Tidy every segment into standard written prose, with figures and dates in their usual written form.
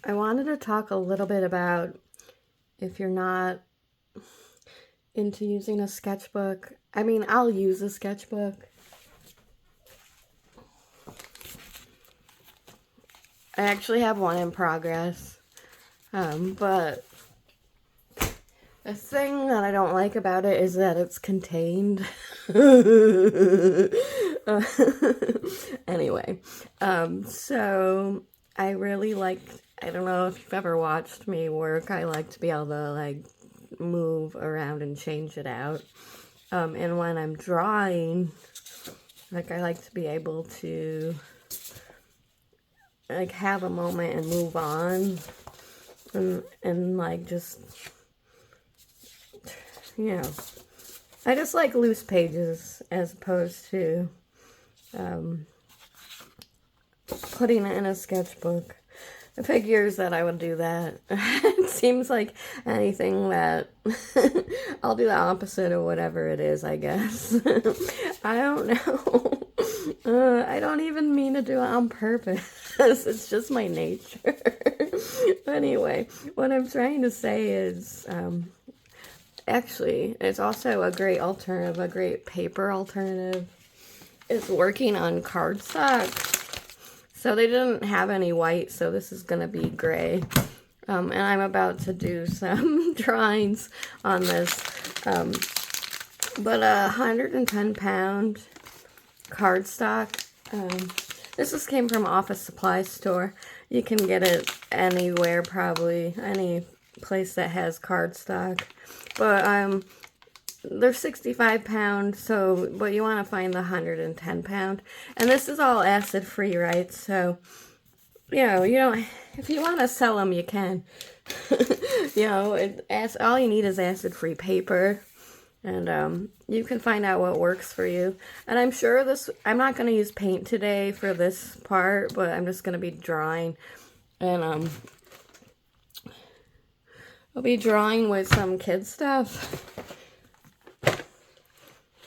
I wanted to talk a little bit about if you're not into using a sketchbook. I mean, I'll use a sketchbook. I actually have one in progress. But the thing that I don't like about it is that it's contained. Anyway, so I really like, I don't know if you've ever watched me work, I like to be able to like move around and change it out. And when I'm drawing, like I like to be able to like have a moment and move on and like just, you know, I just like loose pages as opposed to putting it in a sketchbook. It figures that I would do that. It seems like anything that I'll do the opposite of whatever it is, I guess. I don't know. I don't even mean to do it on purpose. It's just my nature. Anyway, what I'm trying to say is, actually, it's also a great alternative, a great paper alternative, is working on cardstock. So they didn't have any white, so this is going to be gray. And I'm about to do some drawings on this. But 110-pound cardstock. This came from Office Supply Store. You can get it anywhere, probably. Any place that has cardstock. But they're 65 pounds, so, but you want to find the 110 pound. And this is all acid free, right? So, you know, you don't, if you want to sell them, you can. You know, all you need is acid free paper. And you can find out what works for you. And I'm sure I'm not going to use paint today for this part, but I'm just going to be drawing. And I'll be drawing with some kid stuff.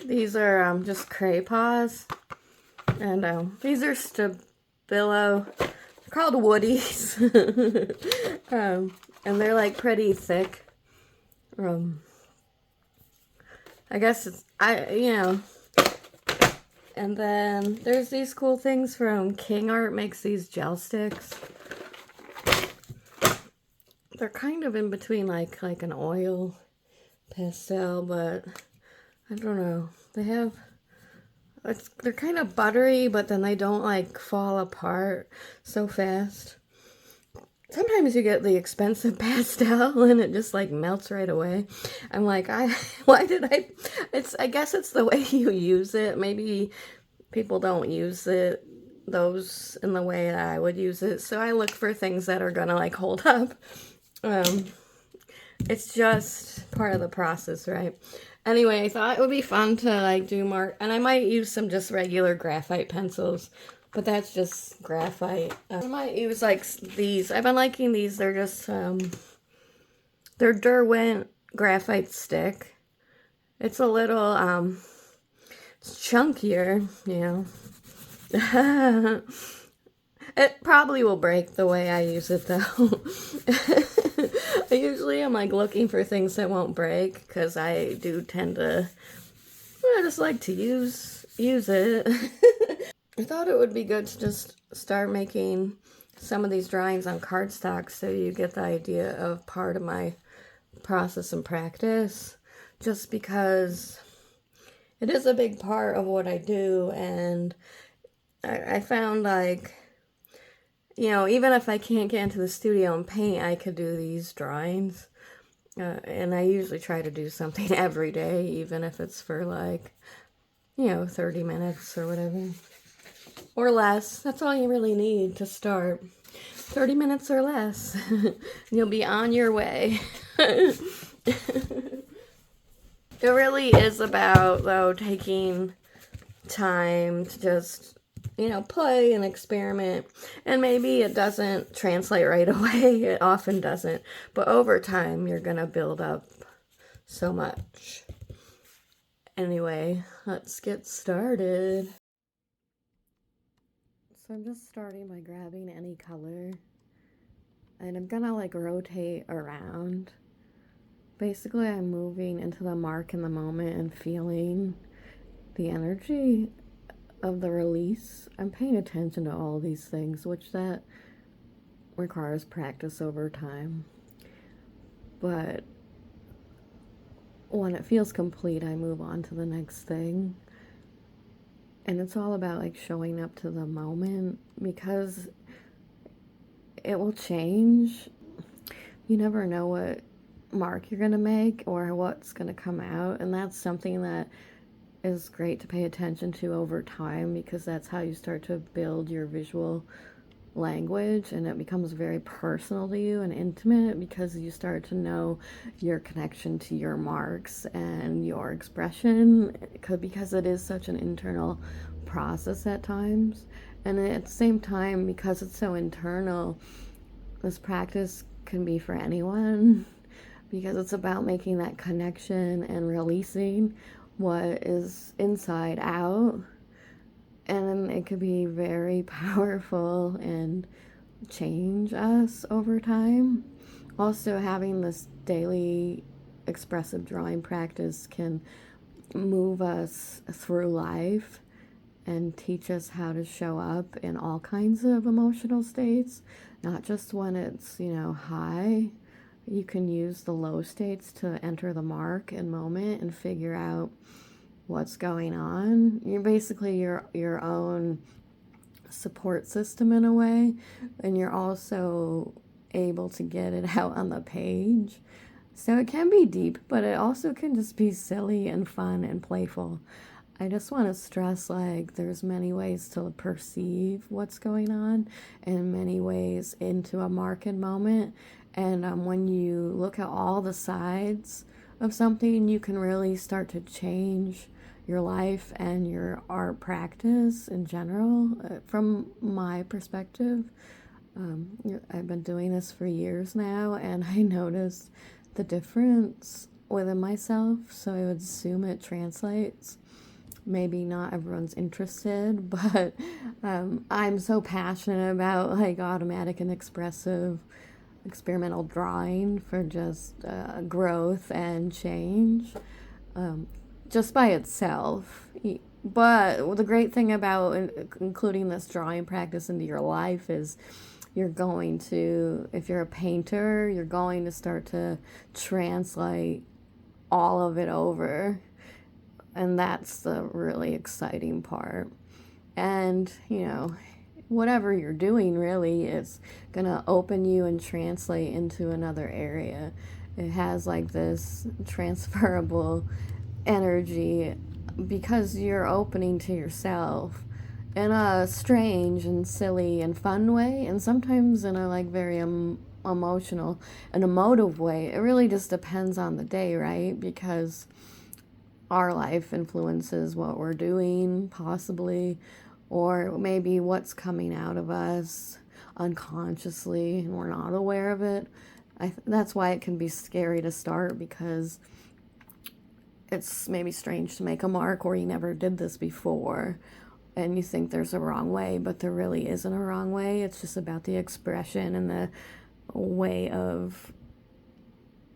These are just Cray paws, and these are Stabilo. They're called Woodies, and they're like pretty thick. I guess it's you know. And then there's these cool things from King Art, makes these gel sticks. They're kind of in between like an oil pastel, but I don't know. They're kind of buttery, but then they don't like fall apart so fast. Sometimes you get the expensive pastel and it just like melts right away. I'm like, I guess it's the way you use it. Maybe people don't use those in the way that I would use it. So I look for things that are gonna like hold up. It's just part of the process, right? Anyway, I thought it would be fun to like do more, and I might use some just regular graphite pencils, but that's just graphite. I might use like these. I've been liking these. They're just they're Derwent graphite stick. It's a little it's chunkier, you know. It probably will break the way I use it though. I usually am like looking for things that won't break because I do tend to, I just like to use it. I thought it would be good to just start making some of these drawings on cardstock so you get the idea of part of my process and practice, just because it is a big part of what I do. And I found like, you know, even if I can't get into the studio and paint, I could do these drawings. And I usually try to do something every day, even if it's for like, you know, 30 minutes or whatever. Or less. That's all you really need to start. 30 minutes or less. You'll be on your way. It really is about, though, taking time to just, you know, play and experiment. And maybe it doesn't translate right away. It often doesn't. But over time, you're going to build up so much. Anyway, let's get started. So I'm just starting by grabbing any color. and I'm gonna like rotate around. Basically, I'm moving into the mark in the moment and feeling the energy of the release. I'm paying attention to all these things, which that requires practice over time. But when it feels complete, I move on to the next thing. And it's all about like showing up to the moment, because it will change. You never know what mark you're going to make or what's going to come out. And that's something that is great to pay attention to over time, because that's how you start to build your visual language, and it becomes very personal to you and intimate, because you start to know your connection to your marks and your expression, because it is such an internal process at times. And at the same time, because it's so internal, this practice can be for anyone, because it's about making that connection and releasing what is inside out. And it could be very powerful and change us over time. Also, having this daily expressive drawing practice can move us through life and teach us how to show up in all kinds of emotional states, not just when it's, high. You can use the low states to enter the mark and moment and figure out what's going on. You're basically your own support system in a way, and you're also able to get it out on the page. So it can be deep, but it also can just be silly and fun and playful. I just want to stress, like, there's many ways to perceive what's going on, and many ways into a market moment. And when you look at all the sides of something, you can really start to change your life and your art practice in general. From my perspective, I've been doing this for years now, and I noticed the difference within myself, so I would assume it translates. Maybe not everyone's interested, but I'm so passionate about like automatic and expressive experimental drawing for just growth and change, just by itself. But the great thing about including this drawing practice into your life is you're going to, if you're a painter, you're going to start to translate all of it over. And that's the really exciting part. And, whatever you're doing really is going to open you and translate into another area. It has like this transferable energy because you're opening to yourself in a strange and silly and fun way, and sometimes in a like very emotional and emotive way. It really just depends on the day, right? Because our life influences what we're doing, possibly, or maybe what's coming out of us unconsciously and we're not aware of it. That's why it can be scary to start, because it's maybe strange to make a mark or you never did this before and you think there's a wrong way, but there really isn't a wrong way. It's just about the expression and the way of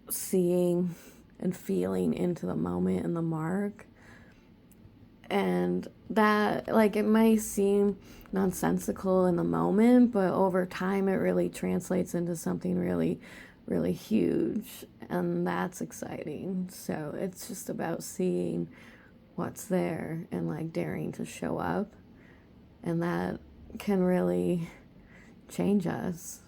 seeing and feeling into the moment and the mark. And that, like, it may seem nonsensical in the moment, but over time it really translates into something really, really huge, and that's exciting. So it's just about seeing what's there and like daring to show up, and that can really change us.